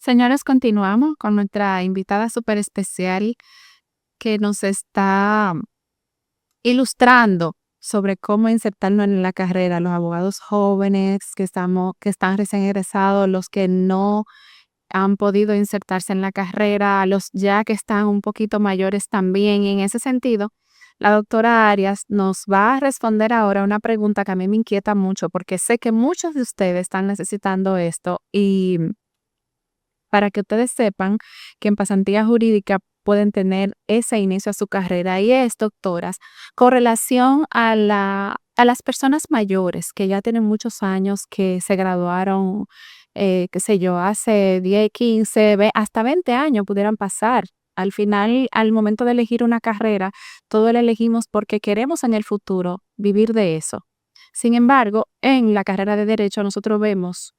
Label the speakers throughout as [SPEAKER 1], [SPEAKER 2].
[SPEAKER 1] Señores, continuamos con nuestra invitada súper especial que nos está ilustrando sobre cómo insertarnos en la carrera, los abogados jóvenes que están recién egresados, los que no han podido insertarse en la carrera, los ya que están un poquito mayores también. Y en ese sentido, la doctora Arias nos va a responder ahora una pregunta que a mí me inquieta mucho porque sé que muchos de ustedes están necesitando esto y para que ustedes sepan que en pasantía jurídica pueden tener ese inicio a su carrera y es, doctoras, con relación a las personas mayores que ya tienen muchos años, que se graduaron, qué sé yo, hace 10, 15, hasta 20 años pudieran pasar. Al final, al momento de elegir una carrera, todo lo elegimos porque queremos en el futuro vivir de eso. Sin embargo, en la carrera de derecho nosotros vemos.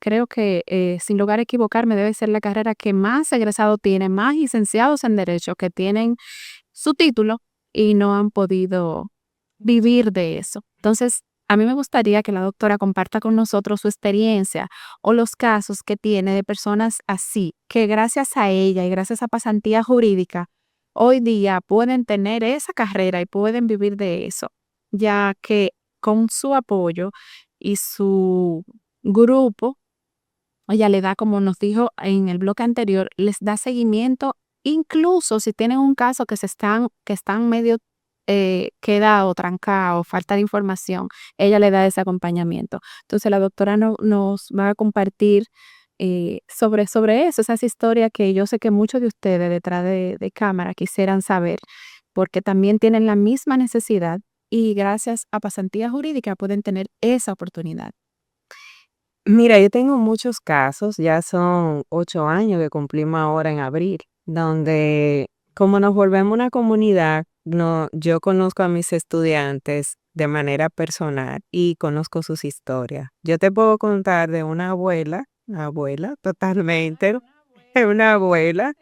[SPEAKER 1] Creo que, sin lugar a equivocarme, debe ser la carrera que más egresados tiene, más licenciados en derecho que tienen su título y no han podido vivir de eso. Entonces, a mí me gustaría que la doctora comparta con nosotros su experiencia o los casos que tiene de personas así, que gracias a ella y gracias a pasantía jurídica, hoy día pueden tener esa carrera y pueden vivir de eso, ya que con su apoyo y su grupo ella le da, como nos dijo en el bloque anterior, les da seguimiento, incluso si tienen un caso que están medio quedado, trancado, falta de información, ella le da ese acompañamiento. Entonces la doctora nos va a compartir sobre eso, esas historias que yo sé que muchos de ustedes detrás de cámara quisieran saber, porque también tienen la misma necesidad y gracias a pasantía jurídica pueden tener esa oportunidad.
[SPEAKER 2] Mira, yo tengo muchos casos, ya son 8 años que cumplimos ahora en abril, donde como nos volvemos una comunidad, no, yo conozco a mis estudiantes de manera personal y conozco sus historias. Yo te puedo contar de una abuela totalmente, una abuela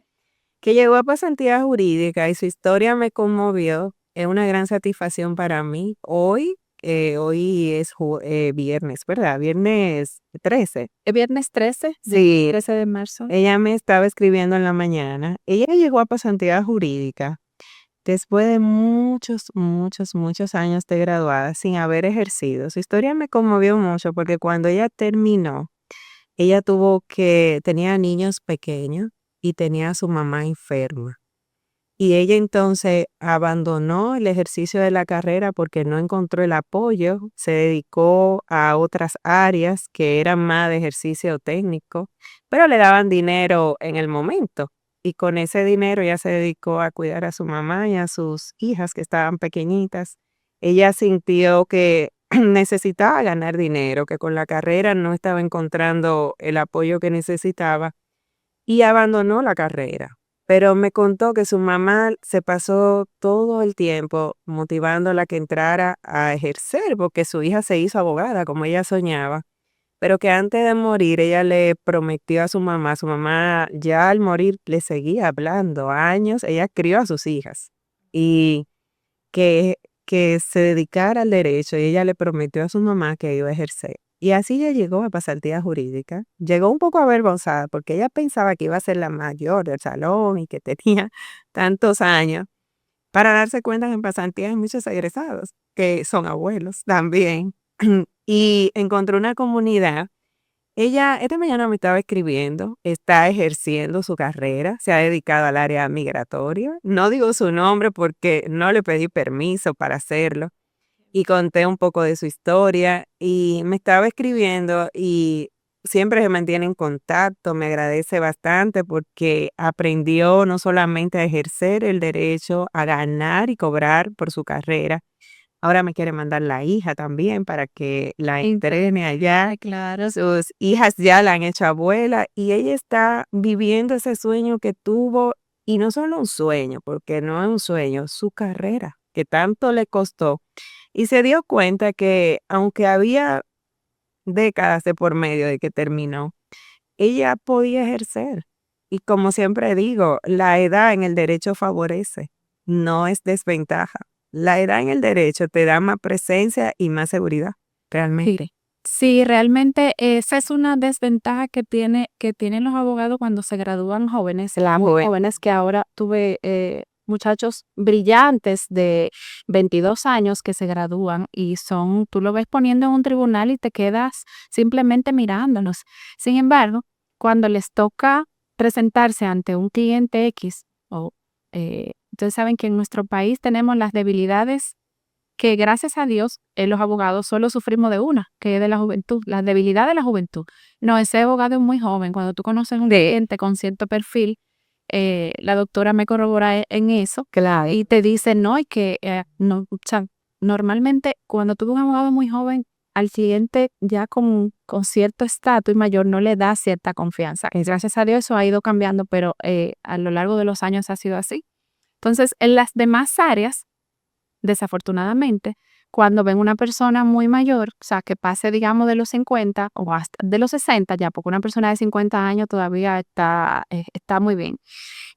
[SPEAKER 2] que llegó a pasantía jurídica y su historia me conmovió. Es una gran satisfacción para mí. Hoy es viernes, ¿verdad? Viernes 13.
[SPEAKER 1] El viernes 13
[SPEAKER 2] Sí,
[SPEAKER 1] 13 de marzo.
[SPEAKER 2] ella me estaba escribiendo en la mañana. Ella llegó a pasantía jurídica después de muchos, muchos, muchos años de graduada sin haber ejercido. Su historia me conmovió mucho porque cuando ella terminó, tenía niños pequeños y tenía a su mamá enferma. Y ella entonces abandonó el ejercicio de la carrera porque no encontró el apoyo, se dedicó a otras áreas que eran más de ejercicio técnico, pero le daban dinero en el momento. Y con ese dinero ella se dedicó a cuidar a su mamá y a sus hijas que estaban pequeñitas. Ella sintió que necesitaba ganar dinero, que con la carrera no estaba encontrando el apoyo que necesitaba y abandonó la carrera. Pero me contó que su mamá se pasó todo el tiempo motivándola a que entrara a ejercer, porque su hija se hizo abogada como ella soñaba, pero que antes de morir ella le prometió a su mamá ya al morir le seguía hablando años, ella crió a sus hijas y que, que se dedicara al derecho y ella le prometió a su mamá que iba a ejercer. Y así ella llegó a pasantía jurídica. Llegó un poco avergonzada porque ella pensaba que iba a ser la mayor del salón y que tenía tantos años. Para darse cuenta que en pasantía hay muchos egresados que son abuelos también. Y encontró una comunidad. Ella, esta mañana me estaba escribiendo, está ejerciendo su carrera, se ha dedicado al área migratoria. No digo su nombre porque no le pedí permiso para hacerlo y conté un poco de su historia y me estaba escribiendo y siempre se mantiene en contacto, me agradece bastante porque aprendió no solamente a ejercer el derecho, a ganar y cobrar por su carrera. Ahora me quiere mandar la hija también para que la entrene allá.
[SPEAKER 1] Ay, claro.
[SPEAKER 2] Sus hijas ya la han hecho abuela y ella está viviendo ese sueño que tuvo, y no solo un sueño, porque no es un sueño, su carrera, que tanto le costó. Y se dio cuenta que aunque había décadas de por medio de que terminó, ella podía ejercer. Y como siempre digo, la edad en el derecho favorece, no es desventaja. La edad en el derecho te da más presencia y más seguridad,
[SPEAKER 1] Sí,
[SPEAKER 2] realmente.
[SPEAKER 1] Sí, realmente esa es una desventaja que tienen los abogados cuando se gradúan jóvenes,
[SPEAKER 2] La
[SPEAKER 1] muy
[SPEAKER 2] joven.
[SPEAKER 1] jóvenes, que ahora tuve muchachos brillantes de 22 años que se gradúan y tú lo ves poniendo en un tribunal y te quedas simplemente mirándolos. Sin embargo, cuando les toca presentarse ante un cliente X, ustedes saben que en nuestro país tenemos las debilidades que gracias a Dios, los abogados solo sufrimos de una, que es de la juventud, la debilidad de la juventud. No, ese abogado es muy joven. Cuando tú conoces un cliente con cierto perfil, la doctora me corrobora en eso
[SPEAKER 2] Claro.
[SPEAKER 1] y te dice, no, y que no, o sea, normalmente cuando tú ves un abogado muy joven, al cliente ya con cierto estatus y mayor no le da cierta confianza. Y gracias a Dios eso ha ido cambiando, pero a lo largo de los años ha sido así. Entonces, en las demás áreas, desafortunadamente, cuando ven una persona muy mayor, o sea, que pase, digamos, de los 50 o hasta de los 60 ya, porque una persona de 50 años todavía está muy bien.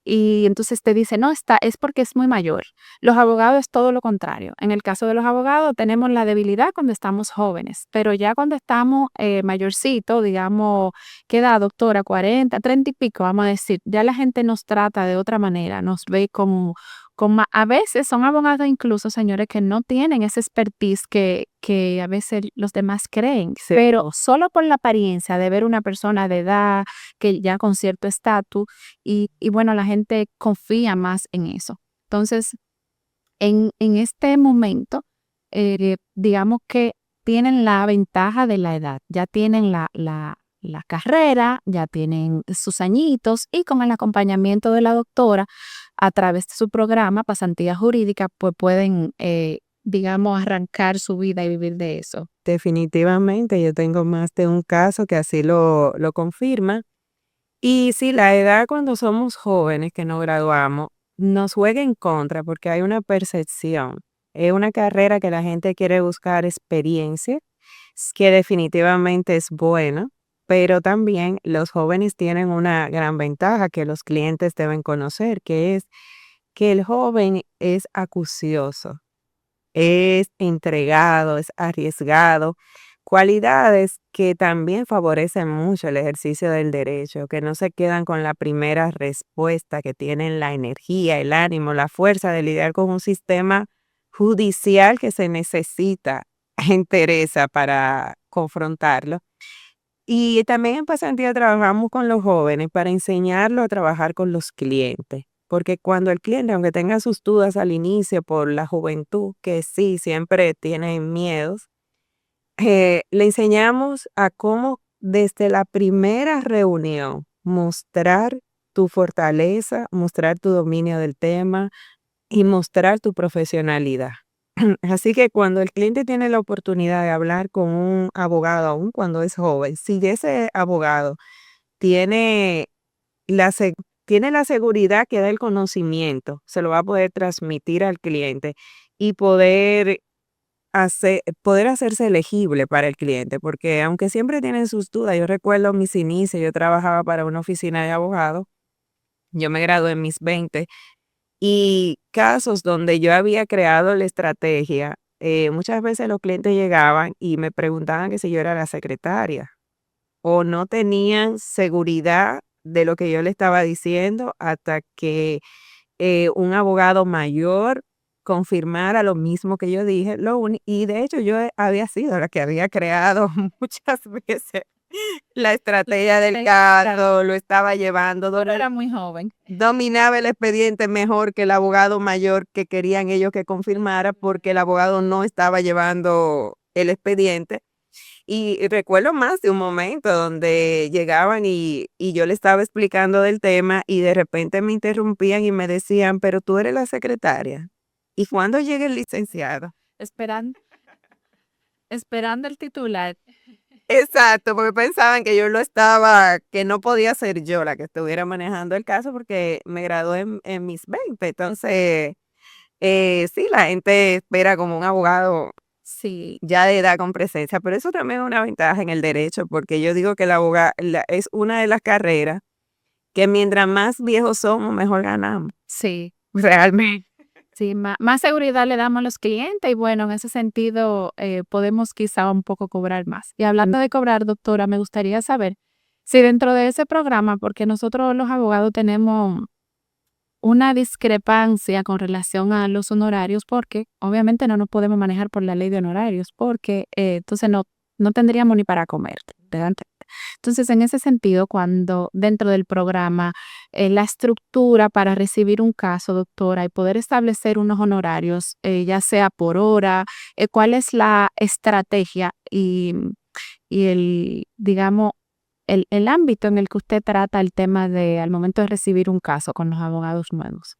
[SPEAKER 1] Y entonces te dice, no, es porque es muy mayor. Los abogados es todo lo contrario. En el caso de los abogados tenemos la debilidad cuando estamos jóvenes, pero ya cuando estamos mayorcitos, digamos, ¿qué edad, doctora? 40, 30 y pico, vamos a decir, ya la gente nos trata de otra manera, nos ve a veces son abogados incluso, señores, que no tienen esa expertise que a veces los demás creen,
[SPEAKER 2] Sí.
[SPEAKER 1] pero solo por la apariencia de ver una persona de edad, que ya con cierto estatus, y bueno, la gente confía más en eso. Entonces, en este momento, digamos que tienen la ventaja de la edad, ya tienen la carrera, ya tienen sus añitos y con el acompañamiento de la doctora a través de su programa Pasantía Jurídica, pues pueden, digamos, arrancar su vida y vivir de eso.
[SPEAKER 2] Definitivamente, yo tengo más de un caso que así lo confirma. Y sí, la edad cuando somos jóvenes que nos graduamos nos juega en contra porque hay una percepción. Es una carrera que la gente quiere buscar experiencia, que definitivamente es buena, pero también los jóvenes tienen una gran ventaja que los clientes deben conocer, que es que el joven es acucioso, es entregado, es arriesgado, cualidades que también favorecen mucho el ejercicio del derecho, que no se quedan con la primera respuesta, que tienen la energía, el ánimo, la fuerza de lidiar con un sistema judicial que se necesita entereza para confrontarlo. Y también en pasantía trabajamos con los jóvenes para enseñarlo a trabajar con los clientes, porque cuando el cliente, aunque tenga sus dudas al inicio por la juventud, que sí, siempre tienen miedos, le enseñamos a cómo desde la primera reunión mostrar tu fortaleza, mostrar tu dominio del tema y mostrar tu profesionalidad. Así que cuando el cliente tiene la oportunidad de hablar con un abogado, aun cuando es joven, si ese abogado tiene la, se- tiene la seguridad que da el conocimiento, se lo va a poder transmitir al cliente y poder hacerse elegible para el cliente, porque aunque siempre tienen sus dudas, yo recuerdo mis inicios, yo trabajaba para una oficina de abogados, yo me gradué en mis 20 y casos donde yo había creado la estrategia, muchas veces los clientes llegaban y me preguntaban que si yo era la secretaria o no tenían seguridad de lo que yo le estaba diciendo hasta que un abogado mayor confirmara lo mismo que yo dije. Y de hecho yo había sido la que había creado muchas veces la estrategia del caso, lo estaba llevando,
[SPEAKER 1] Pero era muy joven.
[SPEAKER 2] dominaba el expediente mejor que el abogado mayor que querían ellos que confirmara porque el abogado no estaba llevando el expediente. Y recuerdo más de un momento donde llegaban y yo le estaba explicando del tema y de repente me interrumpían y me decían, pero tú eres la secretaria. ¿Y cuándo llega el licenciado?
[SPEAKER 1] Esperando, esperando el titular.
[SPEAKER 2] Exacto, porque pensaban que yo lo estaba, que no podía ser yo la que estuviera manejando el caso porque me gradué en mis 20. Entonces, sí, la gente espera como un abogado
[SPEAKER 1] Sí,
[SPEAKER 2] ya de edad con presencia, pero eso también es una ventaja en el derecho, porque yo digo que la abogada es una de las carreras que mientras más viejos somos, mejor ganamos.
[SPEAKER 1] sí.
[SPEAKER 2] Realmente.
[SPEAKER 1] Sí, más seguridad le damos a los clientes y bueno, en ese sentido podemos quizá un poco cobrar más. Y hablando de cobrar, doctora, me gustaría saber si dentro de ese programa, porque nosotros los abogados tenemos una discrepancia con relación a los honorarios, porque obviamente no nos podemos manejar por la ley de honorarios, porque entonces no tendríamos ni para comer. ¿Verdad? Entonces, en ese sentido, cuando dentro del programa, la estructura para recibir un caso, doctora, y poder establecer unos honorarios, ya sea por hora, ¿cuál es la estrategia y digamos, el ámbito en el que usted trata el tema de al momento de recibir un caso con los abogados nuevos?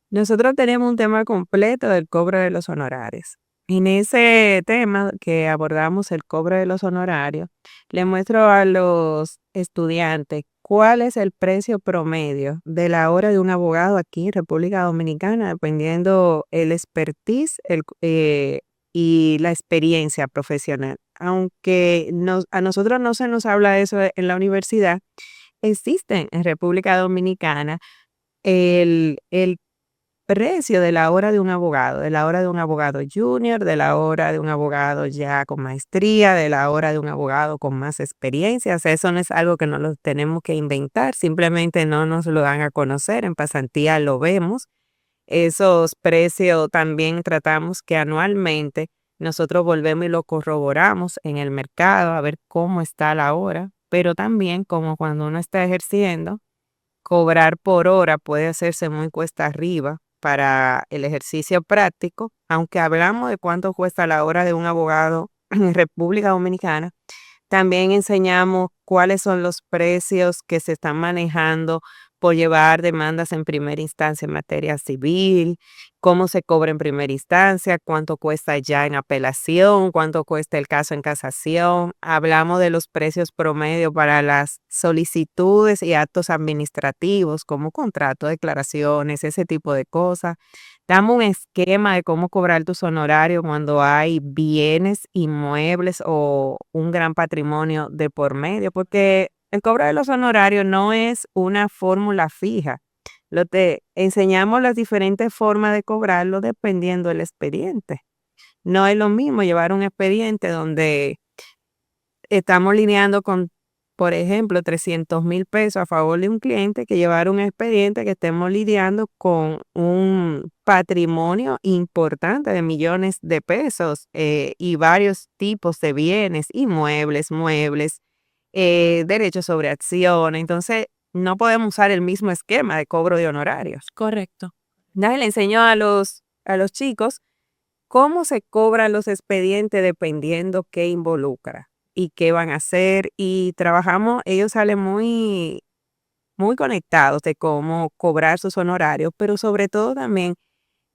[SPEAKER 2] Nosotros tenemos un tema completo del cobro de los honorarios. En ese tema que abordamos el cobro de los honorarios, le muestro a los estudiantes cuál es el precio promedio de la hora de un abogado aquí en República Dominicana, dependiendo el expertise y la experiencia profesional. Aunque a nosotros no se nos habla de eso en la universidad, existen en República Dominicana el precio de la hora de la hora de un abogado junior, de la hora de un abogado ya con maestría, de la hora de un abogado con más experiencia. O sea, eso no es algo que nos lo tenemos que inventar, simplemente no nos lo dan a conocer, en pasantía lo vemos. Esos precios también tratamos que anualmente nosotros volvemos y lo corroboramos en el mercado a ver cómo está la hora, pero también como cuando uno está ejerciendo, cobrar por hora puede hacerse muy cuesta arriba para el ejercicio práctico, aunque hablamos de cuánto cuesta la hora de un abogado en República Dominicana. También enseñamos cuáles son los precios que se están manejando por llevar demandas en primera instancia en materia civil, cómo se cobra en primera instancia, cuánto cuesta ya en apelación, cuánto cuesta el caso en casación. Hablamos de los precios promedio para las solicitudes y actos administrativos, como contrato, declaraciones, ese tipo de cosas. Dame un esquema de cómo cobrar tus honorarios cuando hay bienes inmuebles o un gran patrimonio de por medio, porque el cobro de los honorarios no es una fórmula fija. Te enseñamos las diferentes formas de cobrarlo dependiendo del expediente. No es lo mismo llevar un expediente donde estamos lidiando con, por ejemplo, 300,000 pesos a favor de un cliente, que llevar un expediente que estemos lidiando con un patrimonio importante de millones de pesos y varios tipos de bienes, inmuebles, muebles, derechos sobre acción. Entonces, no podemos usar el mismo esquema de cobro de honorarios.
[SPEAKER 1] Correcto.
[SPEAKER 2] Nadie le enseñó a los chicos cómo se cobran los expedientes dependiendo qué involucra y qué van a hacer. Y trabajamos, ellos salen muy, muy conectados de cómo cobrar sus honorarios, pero sobre todo también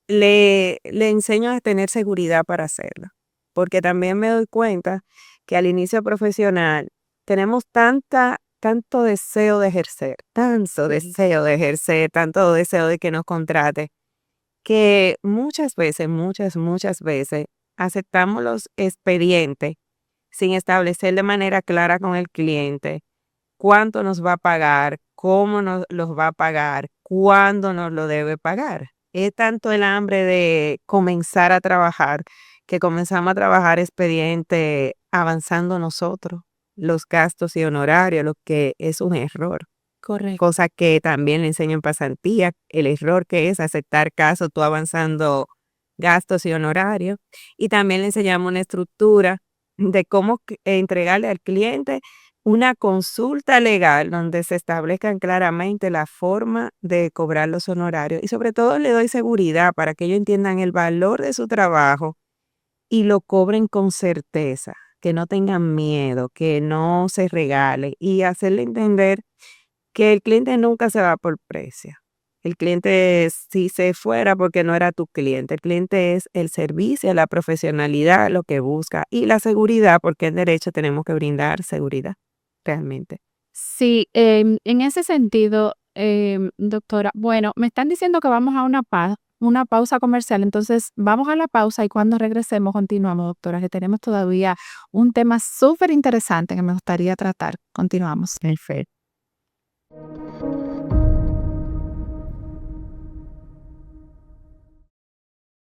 [SPEAKER 2] le enseño a tener seguridad para hacerlo. Porque también me doy cuenta que al inicio profesional tenemos tanto deseo de ejercer, tanto deseo de ejercer, tanto deseo de que nos contrate, que muchas veces, muchas veces aceptamos los expedientes sin establecer de manera clara con el cliente cuánto nos va a pagar, cómo nos los va a pagar, cuándo nos lo debe pagar. Es tanto el hambre de comenzar a trabajar que comenzamos a trabajar expediente avanzando nosotros, los gastos y honorarios, lo que es un error.
[SPEAKER 1] Correcto.
[SPEAKER 2] Cosa que también le enseño en pasantía, el error que es aceptar caso tú avanzando gastos y honorarios. Y también le enseñamos una estructura de cómo entregarle al cliente una consulta legal donde se establezcan claramente la forma de cobrar los honorarios. Y sobre todo le doy seguridad para que ellos entiendan el valor de su trabajo y lo cobren con certeza, que no tengan miedo, que no se regale y hacerle entender que el cliente nunca se va por precio. El cliente si se fuera porque no era tu cliente. El cliente es el servicio, la profesionalidad, lo que busca y la seguridad, porque en derecho tenemos que brindar seguridad realmente.
[SPEAKER 1] Sí, en ese sentido, doctora, bueno, me están diciendo que vamos a una pausa comercial, entonces vamos a la pausa y cuando regresemos continuamos, doctora, que tenemos todavía un tema súper interesante que me gustaría tratar. Continuamos.
[SPEAKER 2] Perfecto.